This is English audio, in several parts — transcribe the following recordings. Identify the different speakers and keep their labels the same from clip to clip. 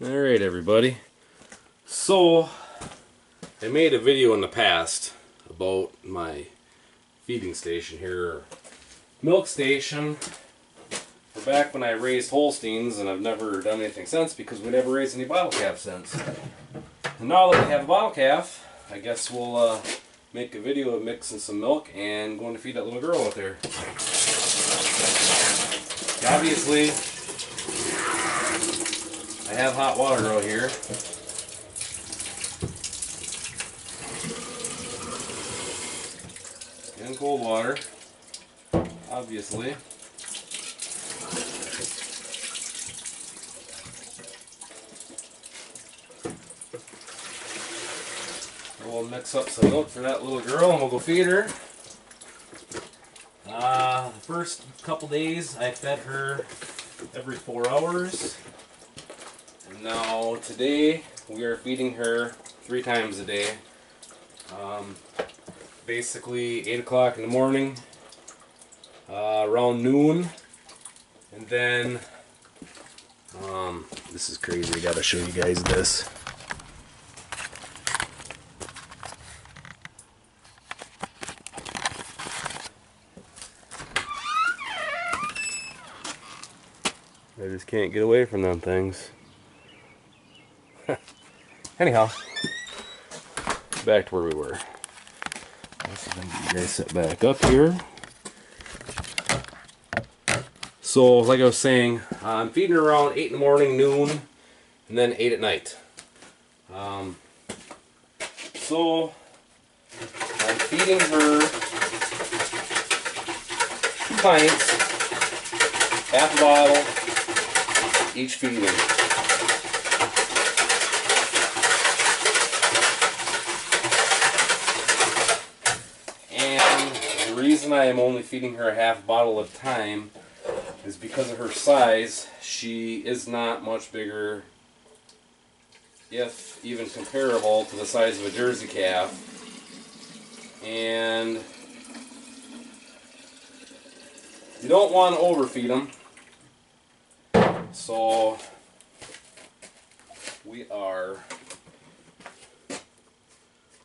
Speaker 1: Alright everybody, so I made a video in the past about my feeding station here, or milk station, for back when I raised Holsteins, and I've never done anything since because we never raised any bottle calves since. And now that we have a bottle calf, I guess we'll make a video of mixing some milk and going to feed that little girl out there. Obviously, I have hot water out here. And cold water, obviously. We'll mix up some milk for that little girl and we'll go feed her. The first couple days I fed her every 4 hours. And now today we are feeding her 3 times a day. Basically 8 o'clock in the morning, around noon, and then this is crazy, I gotta show you guys this. I just can't get away from them things. Anyhow, back to where we were. Let's see if I can get you guys set back up here. So, like I was saying, I'm feeding her around 8 in the morning, noon, and then 8 at night. So, I'm feeding her 2 pints, half a bottle, each feeding. And the reason I am only feeding her a half bottle at a time is because of her size. She is not much bigger, if even comparable, to the size of a Jersey calf. And you don't want to overfeed them. So we are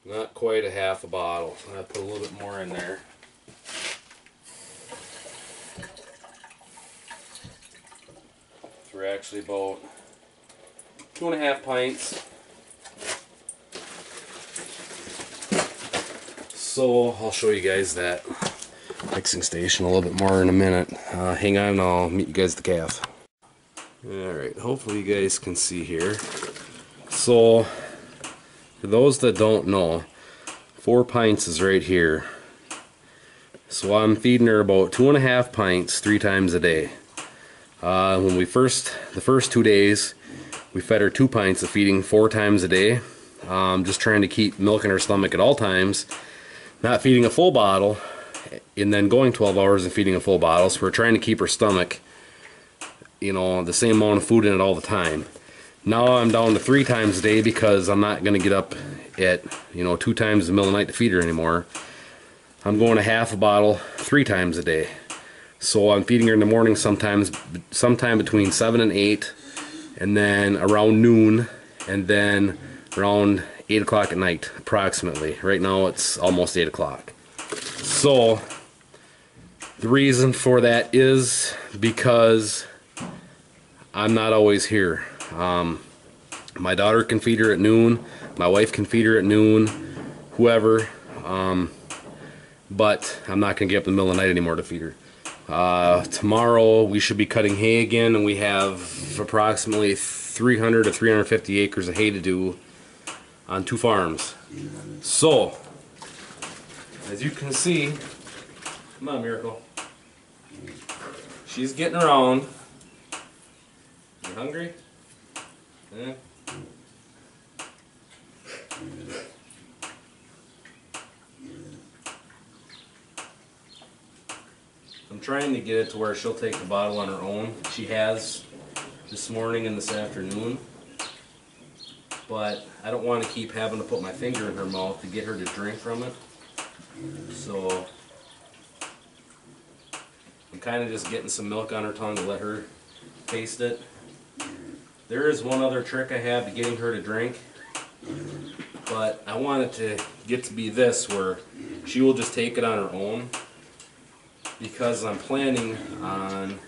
Speaker 1: not quite a half a bottle. I put a little bit more in there. So we're actually about 2.5 pints. So I'll show you guys that mixing station a little bit more in a minute. Hang on, and I'll meet you guys at the calf. Alright, hopefully you guys can see here. So, for those that don't know, 4 pints is right here. So I'm feeding her about 2.5 pints 3 times a day. When the first 2 days, we fed her 2 pints of feeding 4 times a day. Just trying to keep milk in her stomach at all times. Not feeding a full bottle, and then going 12 hours and feeding a full bottle. So we're trying to keep her stomach, you know, the same amount of food in it all the time. Now I'm down to 3 times a day because I'm not going to get up at, 2 times in the middle of the night to feed her anymore. I'm going a half a bottle 3 times a day. So I'm feeding her in the morning sometime between 7 and 8, and then around noon, and then around 8 o'clock at night, approximately. Right now it's almost 8 o'clock. So the reason for that is because I'm not always here. My daughter can feed her at noon, my wife can feed her at noon, whoever, but I'm not going to get up in the middle of the night anymore to feed her. Tomorrow we should be cutting hay again, and we have approximately 300 to 350 acres of hay to do on 2 farms. So, as you can see, come on Miracle, she's getting around. You hungry? Yeah. I'm trying to get it to where she'll take the bottle on her own. She has this morning and this afternoon. But I don't want to keep having to put my finger in her mouth to get her to drink from it. So I'm kind of just getting some milk on her tongue to let her taste it. There is one other trick I have to getting her to drink, but I want it to get to be this where she will just take it on her own, because I'm planning on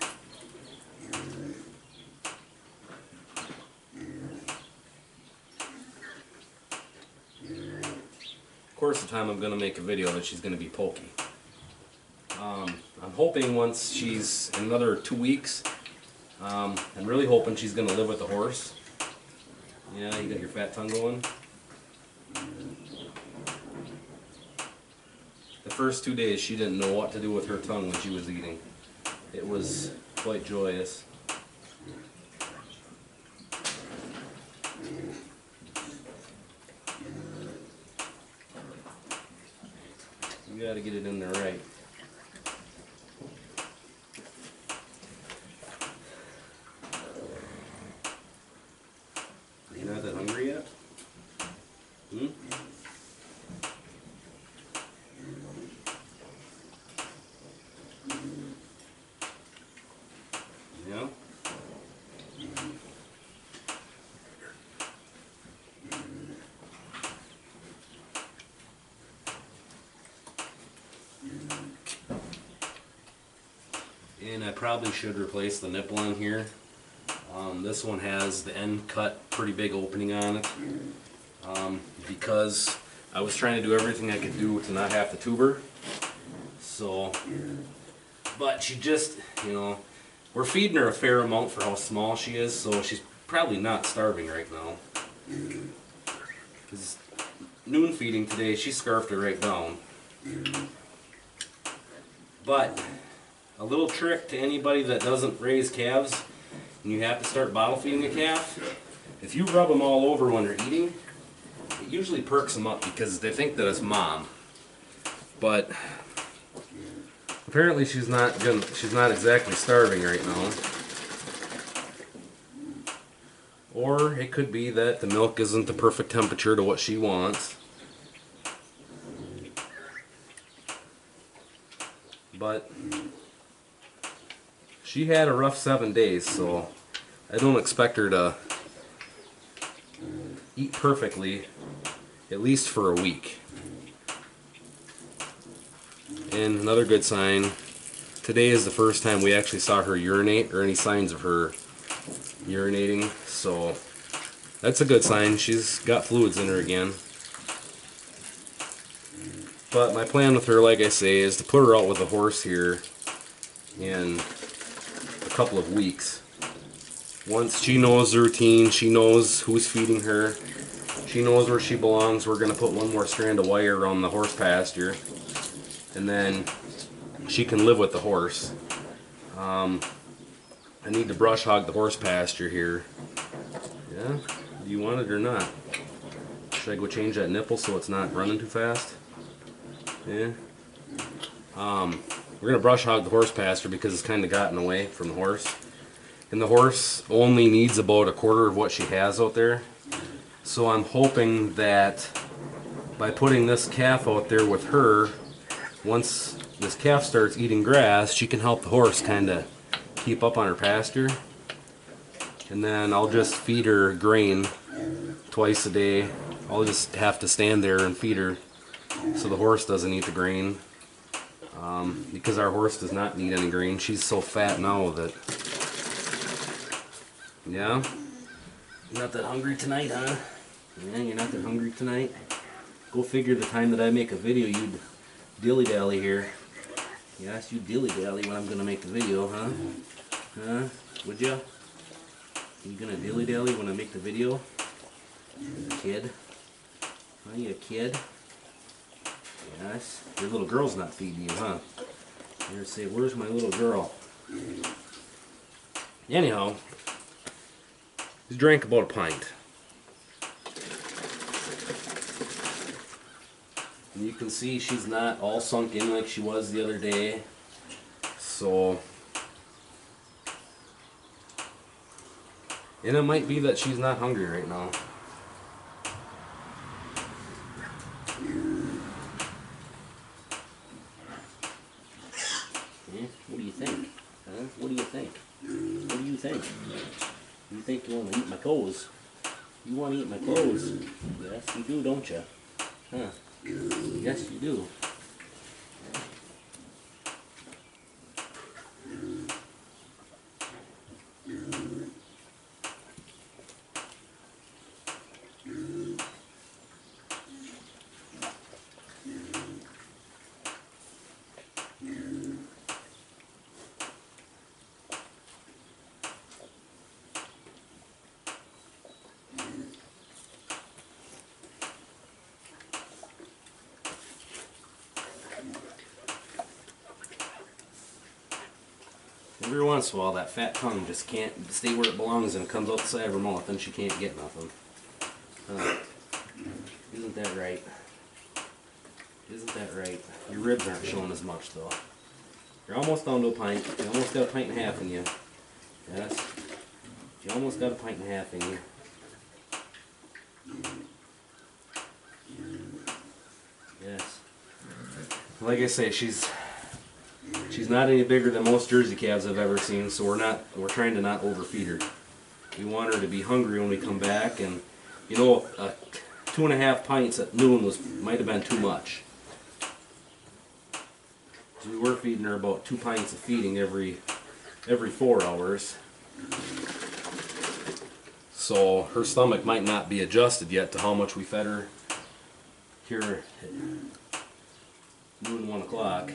Speaker 1: course of time I'm going to make a video that she's going to be pokey. I'm hoping once she's in another 2 weeks, I'm really hoping she's going to live with the horse. Yeah, you got your fat tongue going. The first 2 days she didn't know what to do with her tongue when she was eating. It was quite joyous. You got to get it in there right. You not that hungry yet? Hmm? Yeah? And I probably should replace the nipple on here. This one has the end cut, pretty big opening on it, because I was trying to do everything I could do to not have to tube her. So, but she just, you know, we're feeding her a fair amount for how small she is, so she's probably not starving right now. Because noon feeding today, she scarfed her right down. But a little trick to anybody that doesn't raise calves, and you have to start bottle feeding a calf, if you rub them all over when they're eating, it usually perks them up because they think that it's mom. But apparently she's not exactly starving right now. Or it could be that the milk isn't the perfect temperature to what she wants. But she had a rough 7 days, so I don't expect her to eat perfectly, at least for a week. And another good sign, today is the first time we actually saw her urinate or any signs of her urinating, so that's a good sign. She's got fluids in her again. But my plan with her, like I say, is to put her out with a horse here in a couple of weeks. Once she knows the routine, she knows who's feeding her, she knows where she belongs, we're going to put one more strand of wire around the horse pasture, and then she can live with the horse. I need to brush hog the horse pasture here. Yeah? Do you want it or not? Should I go change that nipple so it's not running too fast? Yeah. We're going to brush hog the horse pasture because it's kind of gotten away from the horse. And the horse only needs about a quarter of what she has out there. So I'm hoping that by putting this calf out there with her, once this calf starts eating grass, she can help the horse kind of keep up on her pasture. And then I'll just feed her grain twice a day. I'll just have to stand there and feed her so the horse doesn't eat the grain. Because our horse does not need any grain. She's so fat now that... Yeah? You're not that hungry tonight, huh? Yeah, you're not that hungry tonight? Go figure the time that I make a video, you'd dilly-dally here. Yes, you dilly-dally when I'm going to make the video, huh? Huh? Would ya? You gonna dilly-dally when I make the video? Kid? Are you a kid? Yes. Your little girl's not feeding you, huh? You're gonna say, where's my little girl? Anyhow, he drank about a pint. And you can see she's not all sunk in like she was the other day. So, and it might be that she's not hungry right now. What do you think? Huh? What do you think? What do you think? You think you want to eat my clothes. You want to eat my clothes. Yes, you do, don't you? Huh? Yes, you do. Every once in a while, that fat tongue just can't stay where it belongs and it comes out the side of her mouth, and she can't get nothing. Isn't that right? Isn't that right? Your ribs aren't showing as much, though. You're almost down to a pint. You almost got a pint and a half in you. Yes. You almost got a pint and a half in you. Yes. Like I say, she's not any bigger than most Jersey calves I've ever seen, so we're trying to not overfeed her. We want her to be hungry when we come back, and you know, 2.5 pints at noon might have been too much. So we were feeding her about 2 pints of feeding every 4 hours. So her stomach might not be adjusted yet to how much we fed her here at noon, 1 o'clock.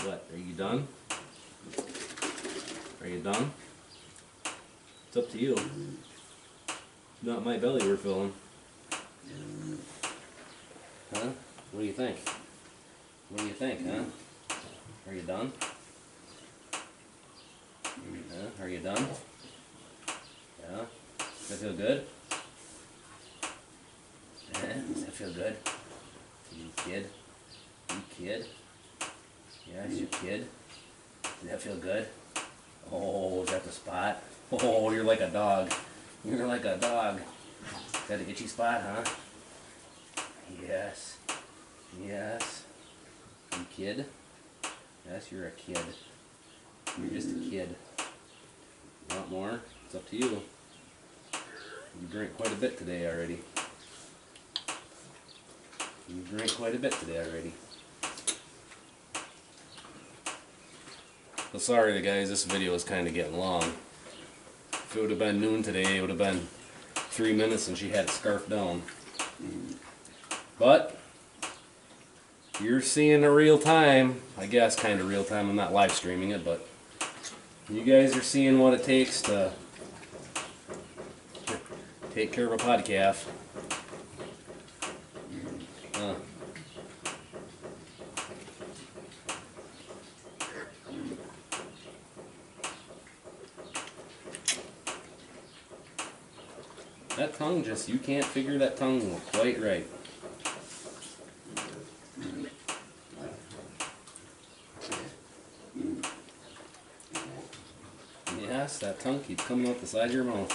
Speaker 1: What? Are you done? Are you done? It's up to you. Not my belly we're filling. Huh? What do you think? What do you think, huh? Are you done? Huh? Are you done? Yeah? Does that feel good? Does that feel good? You kid? You kid? Yes, you kid. Does that feel good? Oh, is that the spot? Oh, you're like a dog. You're like a dog. Is that an itchy spot, huh? Yes. Yes. You kid? Yes, you're a kid. You're just a kid. You want more? It's up to you. You drank quite a bit today already. You drank quite a bit today already. Well, sorry guys, this video is kind of getting long. If it would have been noon today, it would have been 3 minutes and she had it scarfed down. But you're seeing it real time. I guess kind of real time. I'm not live streaming it, but you guys are seeing what it takes to take care of a pod calf. That tongue just, you can't figure that tongue quite right. Yes, that tongue keeps coming out the side of your mouth.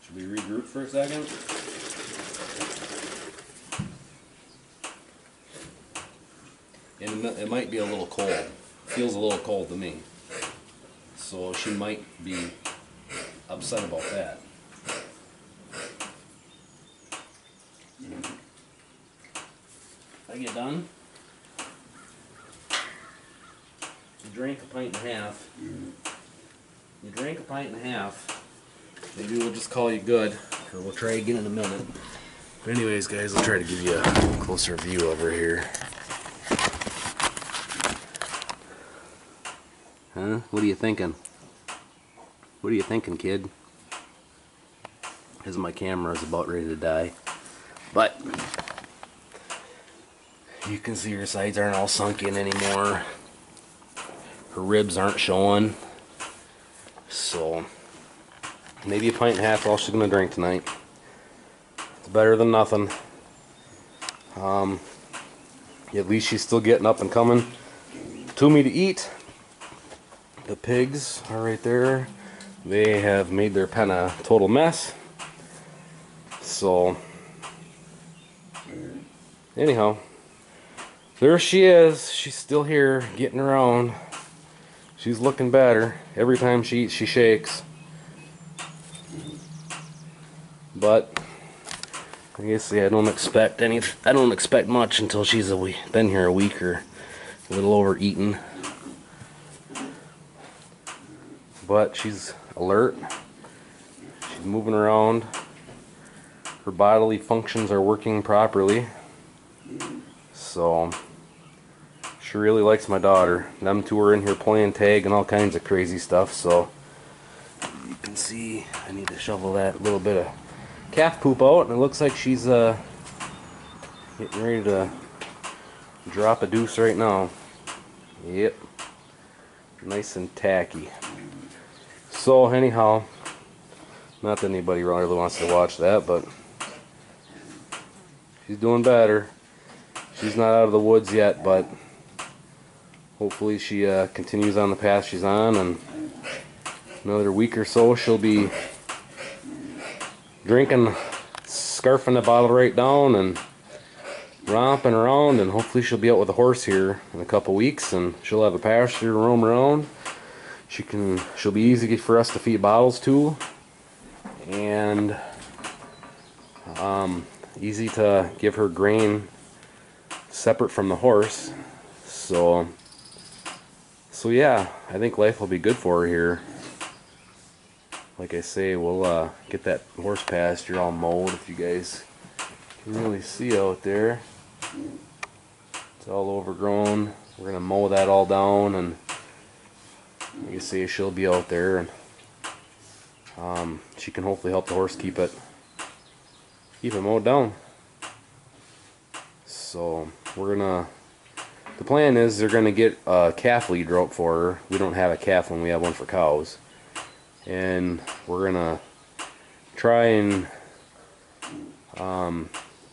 Speaker 1: Should we regroup for a second? And it might be a little cold. Feels a little cold to me. So she might be upset about that. I get done. You drank a pint and a half. You drank a pint and a half. Maybe we'll just call you good, or we'll try again in a minute. But anyways, guys, I'll try to give you a closer view over here. Huh? What are you thinking? What are you thinking, kid? Because my camera is about ready to die. But you can see her sides aren't all sunk in anymore. Her ribs aren't showing. So maybe a pint and a half all she's gonna drink tonight. It's better than nothing. At least she's still getting up and coming to me to eat. The pigs are right there. They have made their pen a total mess. So anyhow, there she is. She's still here getting around. She's looking better. Every time she eats, she shakes. But I guess I don't expect much until she's been here a week or a little overeaten. But she's alert. She's moving around. Her bodily functions are working properly. So she really likes my daughter. Them two are in here playing tag and all kinds of crazy stuff. So you can see I need to shovel that little bit of calf poop out, and it looks like she's getting ready to drop a deuce right now. Yep, nice and tacky. So anyhow, not that anybody really wants to watch that, but she's doing better. She's not out of the woods yet, but hopefully she continues on the path she's on, and another week or so she'll be drinking, scarfing the bottle right down and romping around, and hopefully she'll be out with a horse here in a couple weeks, and she'll have a pasture to roam around. She'll be easy for us to feed bottles to, and easy to give her grain separate from the horse. So yeah, I think life will be good for her here. Like I say, we'll get that horse pasture all mowed, if you guys can really see out there. It's all overgrown. We're going to mow that all down, and like I say, she'll be out there, and she can hopefully help the horse keep it mowed down. So the plan is they're gonna get a calf leader out for her. We don't have a calf one, we have one for cows, and we're gonna try and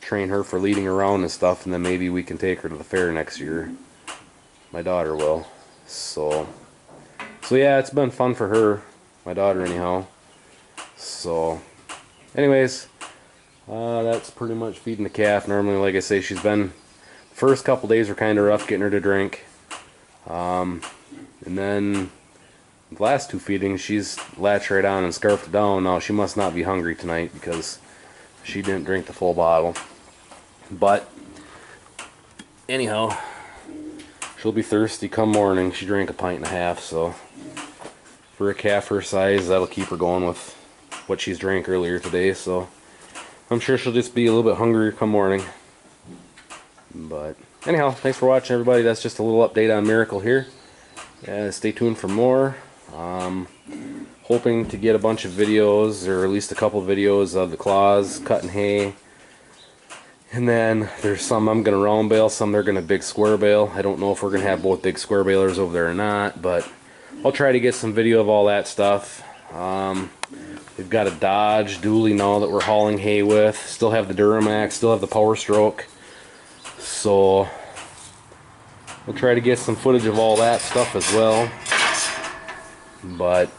Speaker 1: train her for leading around and stuff, and then maybe we can take her to the fair next year. My daughter will. So yeah, it's been fun for her, my daughter anyhow. So anyways, that's pretty much feeding the calf. Normally, like I say, the first couple days were kind of rough getting her to drink, and then the last two feedings she's latched right on and scarfed it down. Now she must not be hungry tonight because she didn't drink the full bottle. But anyhow, she'll be thirsty come morning. She drank 1.5 pints, so for a calf her size, that'll keep her going with what she's drank earlier today. So I'm sure she'll just be a little bit hungrier come morning. But anyhow, thanks for watching, everybody. That's just a little update on Miracle here. Stay tuned for more. Hoping to get a bunch of videos, or at least a couple of videos of the claws cutting hay. And then there's some I'm going to round bale, some they're going to big square bale. I don't know if we're going to have both big square balers over there or not, but I'll try to get some video of all that stuff. We've got a Dodge dually now that we're hauling hay with. Still have the Duramax, still have the Power Stroke. So we'll try to get some footage of all that stuff as well. But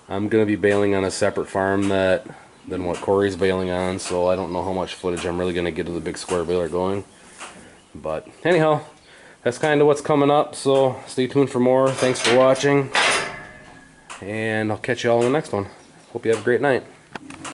Speaker 1: I'm going to be bailing on a separate farm than what Corey's bailing on, so I don't know how much footage I'm really going to get of the big square baler going. But anyhow, that's kind of what's coming up, so stay tuned for more. Thanks for watching, and I'll catch you all in the next one. Hope you have a great night.